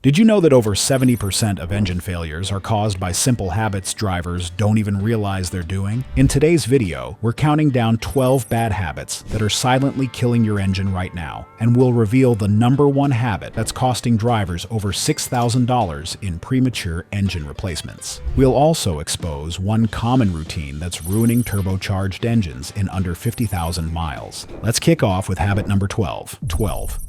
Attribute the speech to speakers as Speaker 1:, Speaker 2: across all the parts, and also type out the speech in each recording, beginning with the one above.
Speaker 1: Did you know that over 70% of engine failures are caused by simple habits drivers don't even realize they're doing? In today's video, we're counting down 12 bad habits that are silently killing your engine right now, and we'll reveal the #1 habit that's costing drivers over $6,000 in premature engine replacements. We'll also expose one common routine that's ruining turbocharged engines in under 50,000 miles. Let's kick off with habit number 12.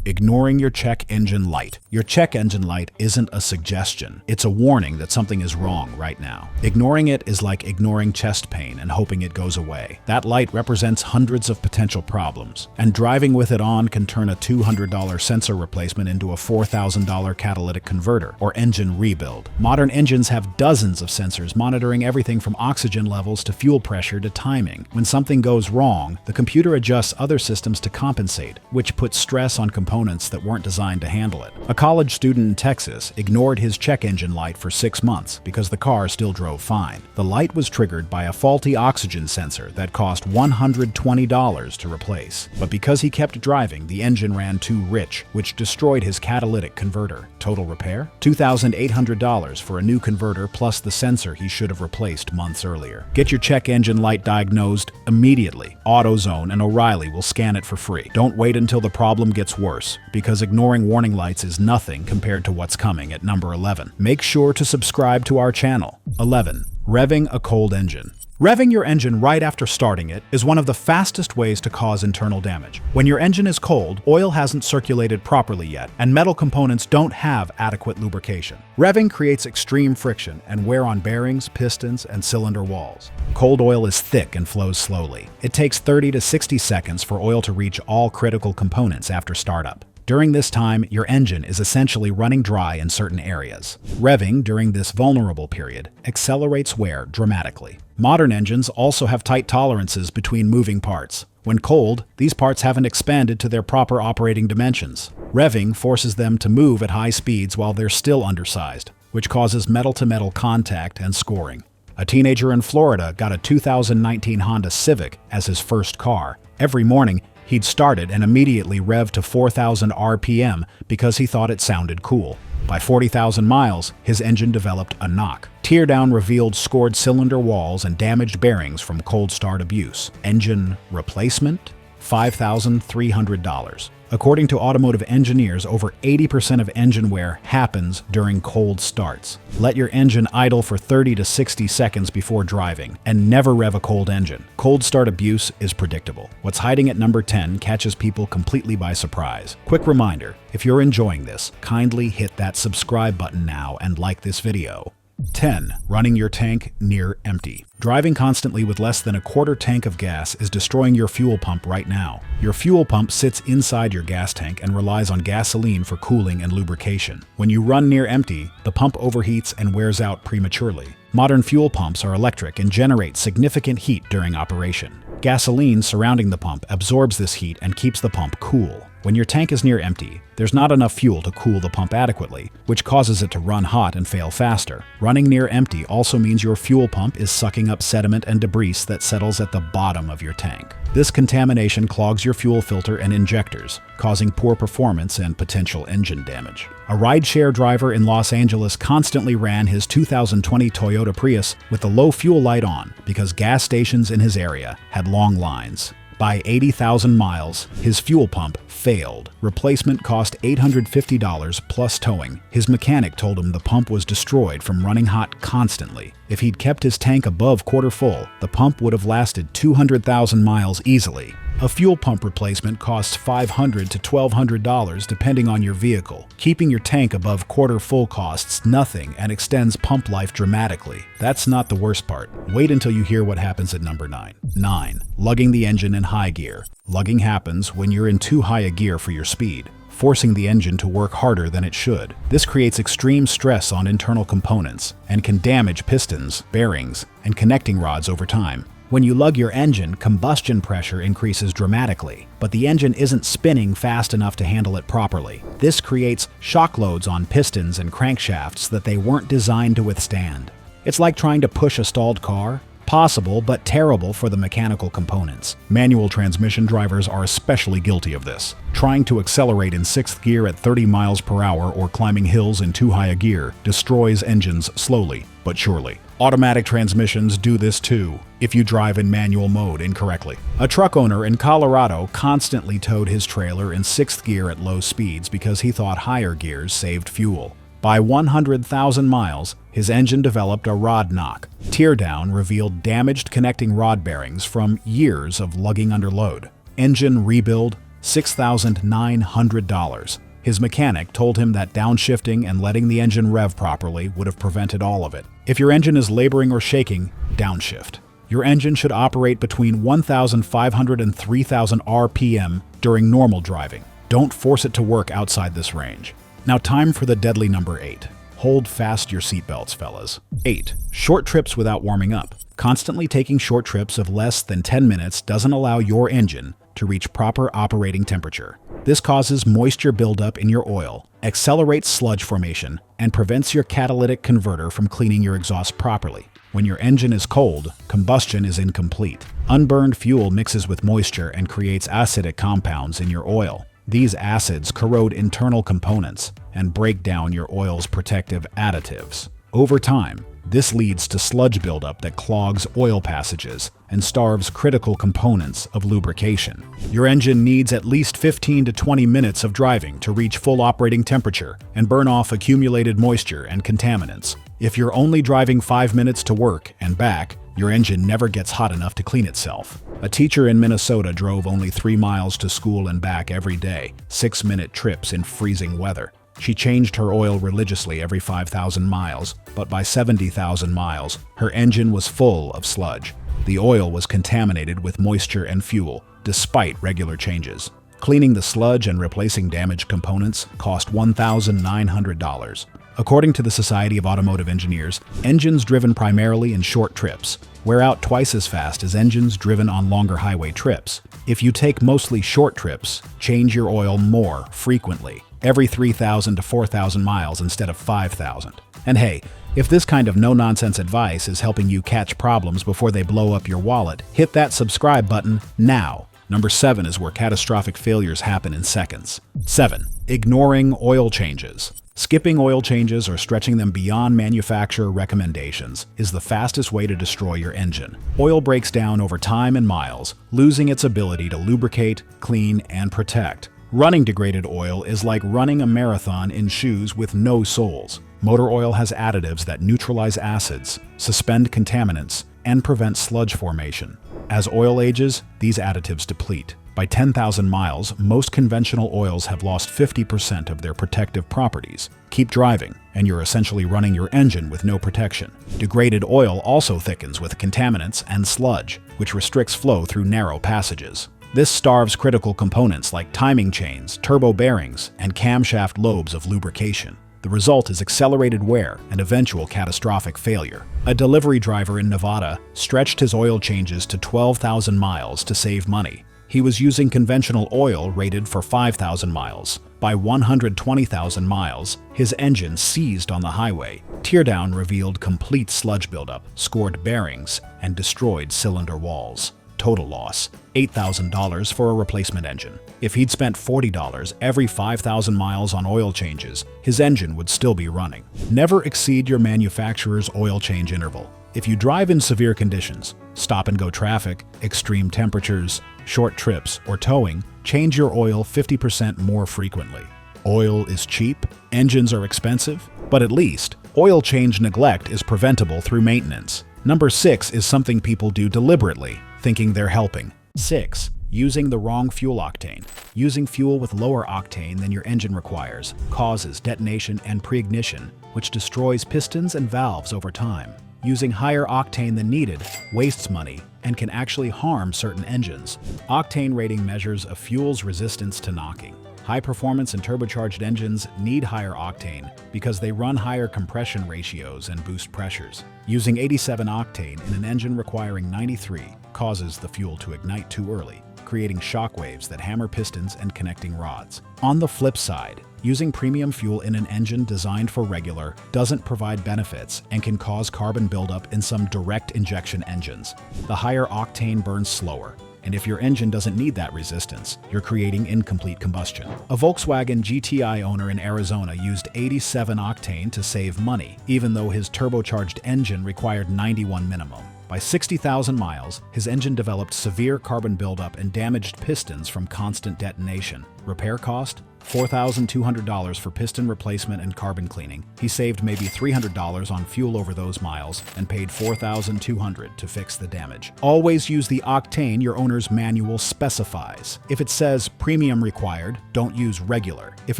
Speaker 1: Ignoring your check engine light. Your check engine light isn't a suggestion. It's a warning that something is wrong right now. Ignoring it is like ignoring chest pain and hoping it goes away. That light represents hundreds of potential problems, and driving with it on can turn a $200 sensor replacement into a $4,000 catalytic converter or engine rebuild. Modern engines have dozens of sensors monitoring everything from oxygen levels to fuel pressure to timing. When something goes wrong, the computer adjusts other systems to compensate, which puts stress on components that weren't designed to handle it. A college student in Texas ignored his check engine light for 6 months because the car still drove fine. The light was triggered by a faulty oxygen sensor that cost $120 to replace. But because he kept driving, the engine ran too rich, which destroyed his catalytic converter. Total repair? $2,800 for a new converter plus the sensor he should have replaced months earlier. Get your check engine light diagnosed immediately. AutoZone and O'Reilly will scan it for free. Don't wait until the problem gets worse, because ignoring warning lights is nothing compared to what's coming at number 11. Make sure to subscribe to our channel. 11. Revving a cold engine. Revving your engine right after starting it is one of the fastest ways to cause internal damage. When your engine is cold, oil hasn't circulated properly yet, and metal components don't have adequate lubrication. Revving creates extreme friction and wear on bearings, pistons, and cylinder walls. Cold oil is thick and flows slowly. It takes 30 to 60 seconds for oil to reach all critical components after startup. During this time, your engine is essentially running dry in certain areas. Revving during this vulnerable period accelerates wear dramatically. Modern engines also have tight tolerances between moving parts. When cold, these parts haven't expanded to their proper operating dimensions. Revving forces them to move at high speeds while they're still undersized, which causes metal-to-metal contact and scoring. A teenager in Florida got a 2019 Honda Civic as his first car. Every morning, he'd start it and immediately rev to 4,000 RPM because he thought it sounded cool. By 40,000 miles, his engine developed a knock. Teardown revealed scored cylinder walls and damaged bearings from cold start abuse. Engine replacement? $5,300. According to automotive engineers, over 80% of engine wear happens during cold starts. Let your engine idle for 30 to 60 seconds before driving, and never rev a cold engine. Cold start abuse is predictable. What's hiding at number 10 catches people completely by surprise. Quick reminder, if you're enjoying this, kindly hit that subscribe button now and like this video. 10. Running your tank near empty. Driving constantly with less than a quarter tank of gas is destroying your fuel pump right now. Your fuel pump sits inside your gas tank and relies on gasoline for cooling and lubrication. When you run near empty, the pump overheats and wears out prematurely. Modern fuel pumps are electric and generate significant heat during operation. Gasoline surrounding the pump absorbs this heat and keeps the pump cool. When your tank is near empty, there's not enough fuel to cool the pump adequately, which causes it to run hot and fail faster. Running near empty also means your fuel pump is sucking up sediment and debris that settles at the bottom of your tank. This contamination clogs your fuel filter and injectors, causing poor performance and potential engine damage. A rideshare driver in Los Angeles constantly ran his 2020 Toyota Prius with the low fuel light on because gas stations in his area had long lines. By 80,000 miles, his fuel pump failed. Replacement cost $850 plus towing. His mechanic told him the pump was destroyed from running hot constantly. If he'd kept his tank above quarter full, the pump would have lasted 200,000 miles easily. A fuel pump replacement costs $500 to $1,200 depending on your vehicle. Keeping your tank above quarter full costs nothing and extends pump life dramatically. That's not the worst part. Wait until you hear what happens at number 9. 9. Lugging the engine in high gear. Lugging happens when you're in too high a gear for your speed, forcing the engine to work harder than it should. This creates extreme stress on internal components and can damage pistons, bearings, and connecting rods over time. When you lug your engine, combustion pressure increases dramatically, but the engine isn't spinning fast enough to handle it properly. This creates shock loads on pistons and crankshafts that they weren't designed to withstand. It's like trying to push a stalled car. Possible, but terrible for the mechanical components. Manual transmission drivers are especially guilty of this. Trying to accelerate in 6th gear at 30 miles per hour or climbing hills in too high a gear destroys engines slowly but surely. Automatic transmissions do this too, if you drive in manual mode incorrectly. A truck owner in Colorado constantly towed his trailer in 6th gear at low speeds because he thought higher gears saved fuel. By 100,000 miles, his engine developed a rod knock. Teardown revealed damaged connecting rod bearings from years of lugging under load. Engine rebuild, $6,900. His mechanic told him that downshifting and letting the engine rev properly would have prevented all of it. If your engine is laboring or shaking, downshift. Your engine should operate between 1,500 and 3,000 RPM during normal driving. Don't force it to work outside this range. Now time for the deadly number 8. Hold fast your seatbelts, fellas. 8. Short trips without warming up. Constantly taking short trips of less than 10 minutes doesn't allow your engine to reach proper operating temperature. This causes moisture buildup in your oil, accelerates sludge formation, and prevents your catalytic converter from cleaning your exhaust properly. When your engine is cold, combustion is incomplete. Unburned fuel mixes with moisture and creates acidic compounds in your oil. These acids corrode internal components and break down your oil's protective additives. Over time, this leads to sludge buildup that clogs oil passages and starves critical components of lubrication. Your engine needs at least 15 to 20 minutes of driving to reach full operating temperature and burn off accumulated moisture and contaminants. If you're only driving 5 minutes to work and back, your engine never gets hot enough to clean itself. A teacher in Minnesota drove only 3 miles to school and back every day, 6-minute trips in freezing weather. She changed her oil religiously every 5,000 miles, but by 70,000 miles, her engine was full of sludge. The oil was contaminated with moisture and fuel, despite regular changes. Cleaning the sludge and replacing damaged components cost $1,900. According to the Society of Automotive Engineers, engines driven primarily in short trips wear out twice as fast as engines driven on longer highway trips. If you take mostly short trips, change your oil more frequently, every 3,000 to 4,000 miles instead of 5,000. And hey, if this kind of no-nonsense advice is helping you catch problems before they blow up your wallet, hit that subscribe button now. Number 7 is where catastrophic failures happen in seconds. 7. Ignoring oil changes. Skipping oil changes or stretching them beyond manufacturer recommendations is the fastest way to destroy your engine. Oil breaks down over time and miles, losing its ability to lubricate, clean, and protect. Running degraded oil is like running a marathon in shoes with no soles. Motor oil has additives that neutralize acids, suspend contaminants, and prevent sludge formation. As oil ages, these additives deplete. By 10,000 miles, most conventional oils have lost 50% of their protective properties. Keep driving, and you're essentially running your engine with no protection. Degraded oil also thickens with contaminants and sludge, which restricts flow through narrow passages. This starves critical components like timing chains, turbo bearings, and camshaft lobes of lubrication. The result is accelerated wear and eventual catastrophic failure. A delivery driver in Nevada stretched his oil changes to 12,000 miles to save money. He was using conventional oil rated for 5,000 miles. By 120,000 miles, his engine seized on the highway. Teardown revealed complete sludge buildup, scored bearings, and destroyed cylinder walls. Total loss, $8,000 for a replacement engine. If he'd spent $40 every 5,000 miles on oil changes, his engine would still be running. Never exceed your manufacturer's oil change interval. If you drive in severe conditions, stop-and-go traffic, extreme temperatures, short trips, or towing, change your oil 50% more frequently. Oil is cheap, engines are expensive, but at least oil change neglect is preventable through maintenance. Number 6 is something people do deliberately, thinking they're helping. 6. Using the wrong fuel octane. Using fuel with lower octane than your engine requires causes detonation and pre-ignition, which destroys pistons and valves over time. Using higher octane than needed wastes money and can actually harm certain engines. Octane rating measures a fuel's resistance to knocking. High-performance and turbocharged engines need higher octane because they run higher compression ratios and boost pressures. Using 87 octane in an engine requiring 93 causes the fuel to ignite too early, creating shock waves that hammer pistons and connecting rods. On the flip side, Using premium fuel in an engine designed for regular doesn't provide benefits and can cause carbon buildup in some direct injection engines. The higher octane burns slower, and if your engine doesn't need that resistance, you're creating incomplete combustion. A Volkswagen GTI owner in Arizona used 87 octane to save money, even though his turbocharged engine required 91 minimum. By 60,000 miles, his engine developed severe carbon buildup and damaged pistons from constant detonation. Repair cost? $4,200 for piston replacement and carbon cleaning. He saved maybe $300 on fuel over those miles and paid $4,200 to fix the damage. Always use the octane your owner's manual specifies. If it says premium required, don't use regular. If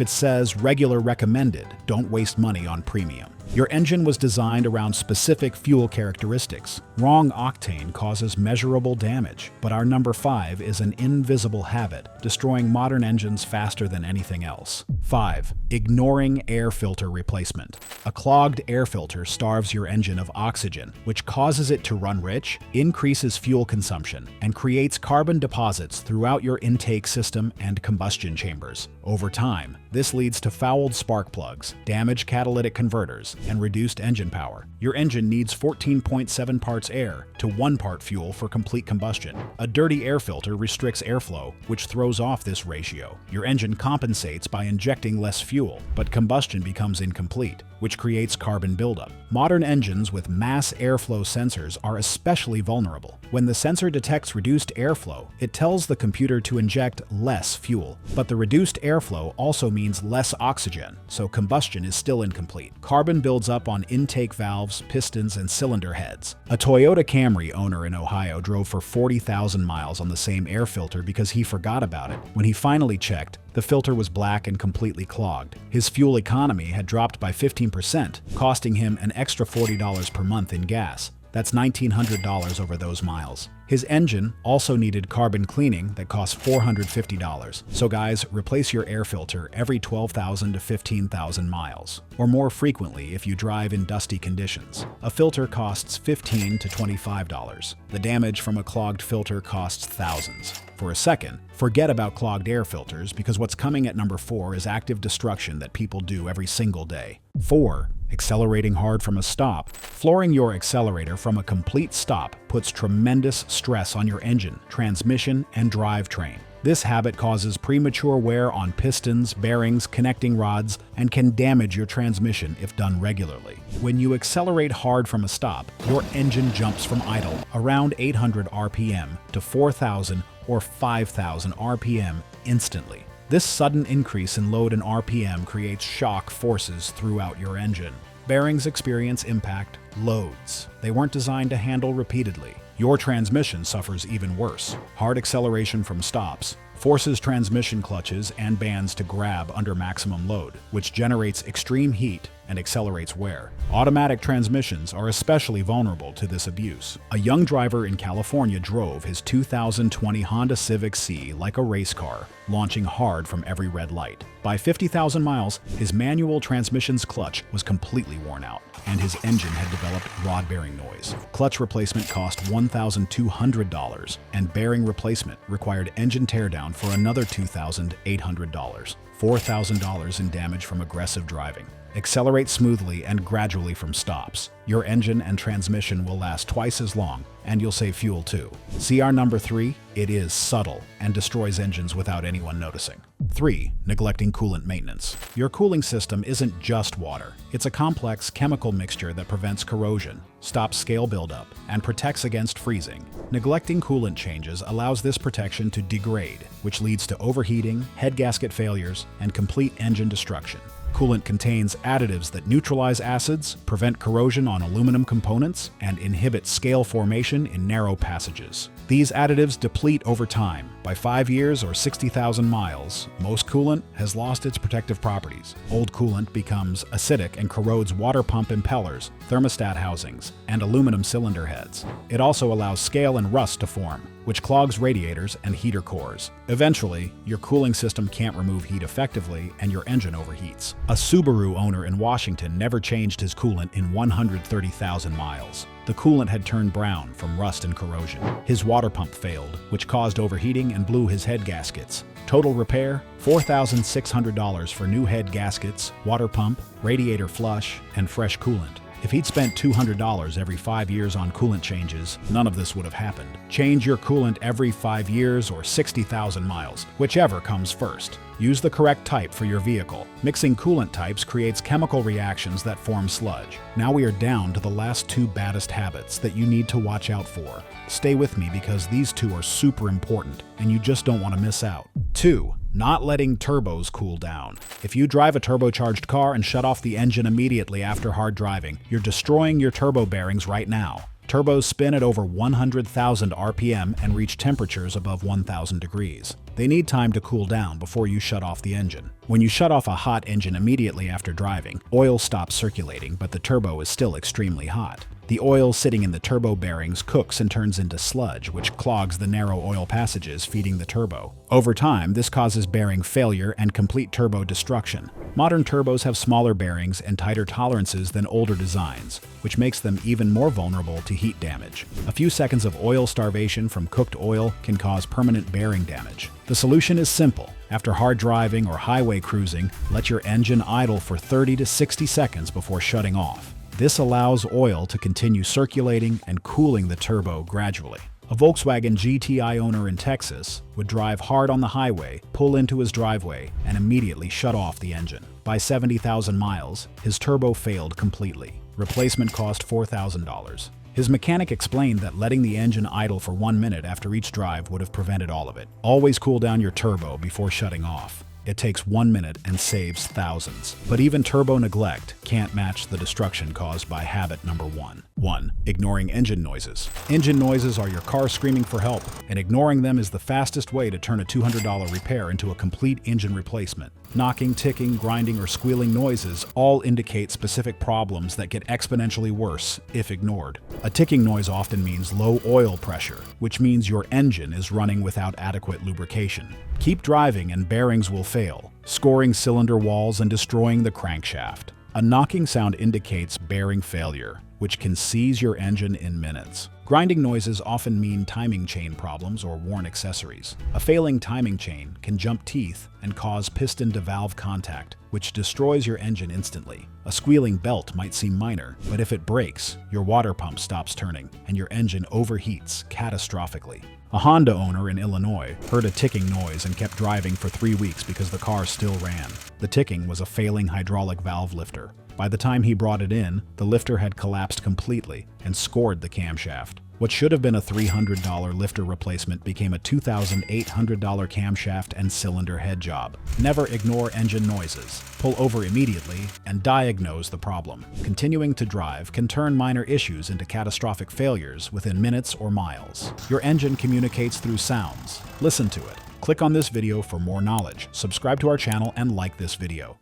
Speaker 1: it says regular recommended, don't waste money on premium. Your engine was designed around specific fuel characteristics. Wrong octane causes measurable damage, but our number 5 is an invisible habit, destroying modern engines faster than anything else. 5. Ignoring air filter replacement. A clogged air filter starves your engine of oxygen, which causes it to run rich, increases fuel consumption, and creates carbon deposits throughout your intake system and combustion chambers. Over time, this leads to fouled spark plugs, damaged catalytic converters, and reduced engine power. Your engine needs 14.7 parts air to 1 part fuel for complete combustion. A dirty air filter restricts airflow, which throws off this ratio. Your engine compensates by injecting less fuel, but combustion becomes incomplete, which creates carbon buildup. Modern engines with mass airflow sensors are especially vulnerable. When the sensor detects reduced airflow, it tells the computer to inject less fuel. But the reduced airflow also means less oxygen, so combustion is still incomplete. Carbon builds up on intake valves, pistons, and cylinder heads. A Toyota Camry owner in Ohio drove for 40,000 miles on the same air filter because he forgot about it. When he finally checked, the filter was black and completely clogged. His fuel economy had dropped by 15%, costing him an extra $40 per month in gas. That's $1,900 over those miles. His engine also needed carbon cleaning that cost $450. So guys, replace your air filter every 12,000 to 15,000 miles, or more frequently if you drive in dusty conditions. A filter costs $15 to $25. The damage from a clogged filter costs thousands. For a second, forget about clogged air filters because what's coming at number 4 is active destruction that people do every single day. 4. Accelerating hard from a stop. Flooring your accelerator from a complete stop puts tremendous stress on your engine, transmission, and drivetrain. This habit causes premature wear on pistons, bearings, connecting rods, and can damage your transmission if done regularly. When you accelerate hard from a stop, your engine jumps from idle around 800 RPM to 4,000 or 5,000 RPM instantly. This sudden increase in load and RPM creates shock forces throughout your engine. Bearings experience impact loads they weren't designed to handle repeatedly. Your transmission suffers even worse. Hard acceleration from stops forces transmission clutches and bands to grab under maximum load, which generates extreme heat and accelerates wear. Automatic transmissions are especially vulnerable to this abuse. A young driver in California drove his 2020 Honda Civic C like a race car, launching hard from every red light. By 50,000 miles, his manual transmission's clutch was completely worn out, and his engine had developed rod bearing noise. Clutch replacement cost $1,200, and bearing replacement required engine teardown for another $2,800. $4,000 in damage from aggressive driving. Accelerate smoothly and gradually from stops. Your engine and transmission will last twice as long, and you'll save fuel too. See our number 3? It is subtle and destroys engines without anyone noticing. 3. Neglecting coolant maintenance. Your cooling system isn't just water. It's a complex chemical mixture that prevents corrosion, stops scale buildup, and protects against freezing. Neglecting coolant changes allows this protection to degrade, which leads to overheating, head gasket failures, and complete engine destruction. Coolant contains additives that neutralize acids, prevent corrosion on aluminum components, and inhibit scale formation in narrow passages. These additives deplete over time. By 5 years or 60,000 miles, most coolant has lost its protective properties. Old coolant becomes acidic and corrodes water pump impellers, thermostat housings, and aluminum cylinder heads. It also allows scale and rust to form, which clogs radiators and heater cores. Eventually, your cooling system can't remove heat effectively and your engine overheats. A Subaru owner in Washington never changed his coolant in 130,000 miles. The The coolant had turned brown from rust and corrosion. His water pump failed, which caused overheating and blew his head gaskets. Total repair, $4,600 for new head gaskets, water pump, radiator flush, and fresh coolant. If he'd spent $200 every 5 years on coolant changes, none of this would have happened. Change your coolant every 5 years or 60,000 miles, whichever comes first. Use the correct type for your vehicle. Mixing coolant types creates chemical reactions that form sludge. Now we are down to the last 2 baddest habits that you need to watch out for. Stay with me because these 2 are super important and you just don't want to miss out. 2. Not letting turbos cool down. If you drive a turbocharged car and shut off the engine immediately after hard driving, you're destroying your turbo bearings right now. Turbos spin at over 100,000 RPM and reach temperatures above 1,000 degrees. They need time to cool down before you shut off the engine. When you shut off a hot engine immediately after driving, oil stops circulating, but the turbo is still extremely hot. The oil sitting in the turbo bearings cooks and turns into sludge, which clogs the narrow oil passages feeding the turbo. Over time, this causes bearing failure and complete turbo destruction. Modern turbos have smaller bearings and tighter tolerances than older designs, which makes them even more vulnerable to heat damage. A few seconds of oil starvation from cooked oil can cause permanent bearing damage. The solution is simple. After hard driving or highway cruising, let your engine idle for 30 to 60 seconds before shutting off. This allows oil to continue circulating and cooling the turbo gradually. A Volkswagen GTI owner in Texas would drive hard on the highway, pull into his driveway, and immediately shut off the engine. By 70,000 miles, his turbo failed completely. Replacement cost $4,000. His mechanic explained that letting the engine idle for 1 minute after each drive would have prevented all of it. Always cool down your turbo before shutting off. It takes 1 minute and saves thousands. But even turbo neglect can't match the destruction caused by habit number 1. 1. Ignoring engine noises. Engine noises are your car screaming for help, and ignoring them is the fastest way to turn a $200 repair into a complete engine replacement. Knocking, ticking, grinding, or squealing noises all indicate specific problems that get exponentially worse if ignored. A ticking noise often means low oil pressure, which means your engine is running without adequate lubrication. Keep driving and bearings will fail, scoring cylinder walls and destroying the crankshaft. A knocking sound indicates bearing failure, which can seize your engine in minutes. Grinding noises often mean timing chain problems or worn accessories. A failing timing chain can jump teeth and cause piston-to-valve contact, which destroys your engine instantly. A squealing belt might seem minor, but if it breaks, your water pump stops turning and your engine overheats catastrophically. A Honda owner in Illinois heard a ticking noise and kept driving for 3 weeks because the car still ran. The ticking was a failing hydraulic valve lifter. By the time he brought it in, the lifter had collapsed completely and scored the camshaft. What should have been a $300 lifter replacement became a $2,800 camshaft and cylinder head job. Never ignore engine noises. Pull over immediately and diagnose the problem. Continuing to drive can turn minor issues into catastrophic failures within minutes or miles. Your engine communicates through sounds. Listen to it. Click on this video for more knowledge. Subscribe to our channel and like this video.